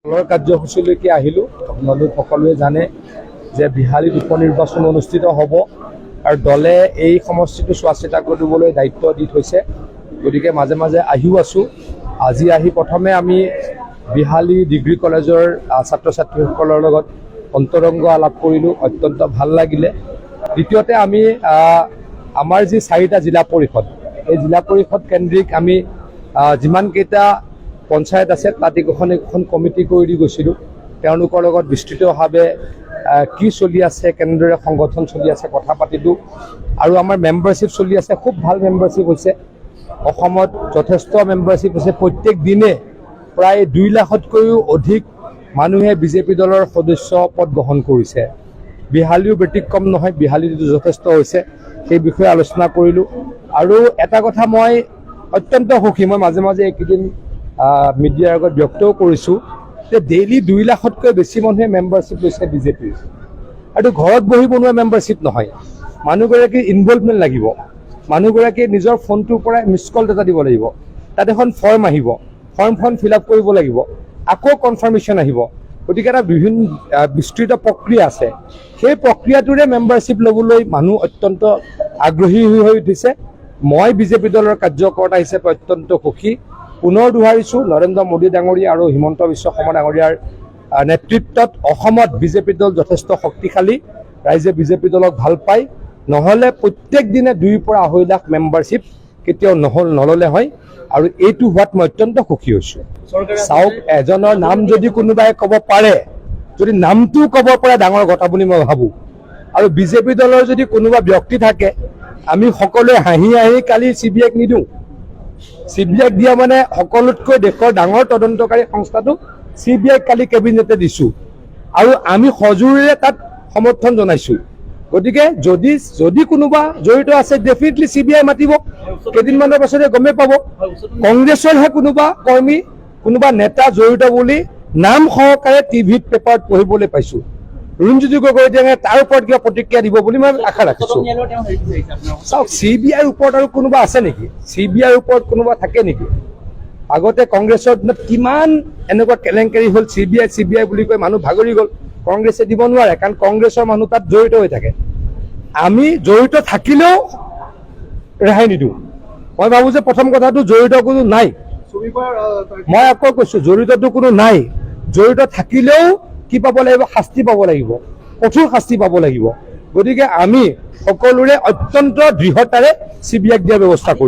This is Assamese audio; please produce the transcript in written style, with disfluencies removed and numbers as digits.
দলৰ কাৰ্যসূচীলৈকে আহিলোঁ। আপোনালোক সকলোৱে জানে যে বিহালীত উপনিৰ্বাচন অনুষ্ঠিত হ'ব আৰু দলে এই সমষ্টিটো চোৱা চিতা কৰিবলৈ দায়িত্ব দি থৈছে। গতিকে মাজে মাজে আহিও আছোঁ। আজি আহি প্ৰথমে আমি বিহালী ডিগ্ৰী কলেজৰ ছাত্ৰ ছাত্ৰীসকলৰ লগত অন্তৰংগ আলাপ কৰিলোঁ, অত্যন্ত ভাল লাগিলে। দ্বিতীয়তে আমি আমাৰ যি 4টা জিলা পৰিষদ, এই জিলা পৰিষদ কেন্দ্ৰিক আমি যিমানকেইটা পঞ্চায়ত আছে তাত এখন কমিটি কৰি দি গৈছিলোঁ। তেওঁলোকৰ লগত বিস্তৃতভাৱে কি চলি আছে, কেনেদৰে সংগঠন চলি আছে কথা পাতিলোঁ। আৰু আমাৰ মেম্বাৰশ্বিপ চলি আছে, খুব ভাল মেম্বাৰশ্বিপ হৈছে। অসমত যথেষ্ট মেম্বাৰশ্বিপ হৈছে। প্ৰত্যেক দিনে প্ৰায় 2 লাখতকৈও অধিক মানুহে বিজেপি দলৰ সদস্য পদ গ্ৰহণ কৰিছে। বিহালীও ব্যতিক্ৰম নহয়, বিহালীটো যথেষ্ট হৈছে। সেই বিষয়ে আলোচনা কৰিলোঁ। আৰু এটা কথা মই অত্যন্ত সুখী, মই মাজে মাজে এইকেইদিন মিডিয়াৰ আগত ব্যক্তও কৰিছোঁ যে ডেইলি 2 লাখতকৈ বেছি মানুহে মেম্বাৰশ্বিপ লৈছে বিজেপিৰ। আৰু ঘৰত বহি বনোৱা মেম্বাৰশ্বিপ নহয়, মানুহগৰাকীৰ ইনভলভমেণ্ট লাগিব। মানুহগৰাকীয়ে নিজৰ ফোনটোৰ পৰাই মিছ কল এটা দিব লাগিব। তাত এখন ফৰ্ম আহিব, ফৰ্মখন ফিল আপ কৰিব লাগিব, আকৌ কনফাৰ্মেশ্যন আহিব। গতিকে এটা বিস্তৃত প্ৰক্ৰিয়া আছে। সেই প্ৰক্ৰিয়াটোৰে মেম্বাৰশ্বিপ ল'বলৈ মানুহ অত্যন্ত আগ্ৰহী হৈ উঠিছে। মই বিজেপি দলৰ কাৰ্যকৰ্তা হিচাপে অত্যন্ত সুখী। পুনৰ দোহাৰিছোঁ, নৰেন্দ্ৰ মোদী ডাঙৰীয়া আৰু হিমন্ত বিশ্ব শৰ্মা ডাঙৰীয়াৰ নেতৃত্বত অসমত বিজেপি দল যথেষ্ট শক্তিশালী। ৰাইজে বিজেপি দলক ভাল পায়। নহ'লে প্ৰত্যেক দিনে 2 পৰা 2.5 লাখ মেম্বাৰশ্বিপ কেতিয়াও নল'লে হয়। আৰু এইটো হোৱাত মই অত্যন্ত সুখী হৈছোঁ। চাওক, এজনৰ নাম যদি কোনোবাই ক'ব পাৰে, যদি নামটো ক'ব পাৰে ডাঙৰ কথা বুলি মই ভাবোঁ। আৰু বিজেপি দলৰ যদি কোনোবা ব্যক্তি থাকে, আমি সকলোৱে হাঁহি হাঁহি কালি CBIক নিদিওঁ। CBIক দিয়া মানে সকলোতকৈ দেশৰ ডাঙৰ তদন্তকাৰী সংস্থাটো CBIক কালি কেবিনেটে দিছোঁ। আৰু আমি সজোৰেৰে তাত সমৰ্থন জনাইছোঁ। গতিকে যদি কোনোবা জড়িত আছে, ডেফিনেটলি CBI মাতিব। কেইদিনমানৰ পাছতে গমেই পাব। কংগ্ৰেছৰহে কোনোবা কৰ্মী, কোনোবা নেতা জড়িত বুলি নাম সহকাৰে টিভিত পেপাৰত পঢ়িবলৈ পাইছোঁ। অৰুণজ্যোতি গগৈ তাৰ ওপৰত কিবা প্ৰতিক্ৰিয়া দিব বুলি মই আশা ৰাখিছোঁ। চাওক, CBIৰ ওপৰত আৰু কোনোবা আছে নেকি? CBIৰ ওপৰত কোনোবা থাকে নেকি? আগতে কংগ্ৰেছৰ দিনত কিমান এনেকুৱা কেলেংকাৰী হ'ল, CBI বুলি কৈ মানুহ ভাগৰি গ'ল। কংগ্ৰেছে দিব নোৱাৰে, কাৰণ কংগ্ৰেছৰ মানুহ তাত জড়িত হৈ থাকে। আমি জড়িত থাকিলেও ৰেহাই নিদিওঁ। মই ভাবোঁ যে প্ৰথম কথাটো জড়িত কোনো নাই। মই আকৌ কৈছোঁ, জড়িতটো কোনো নাই। জড়িত থাকিলেও কি পাব লাগিব? শাস্তি পাব লাগিব, কঠোৰ শাস্তি পাব লাগিব। গতিকে আমি সকলোৰে অত্যন্ত দৃঢ়তাৰে CBIক দিয়াৰ ব্যৱস্থা কৰিছোঁ।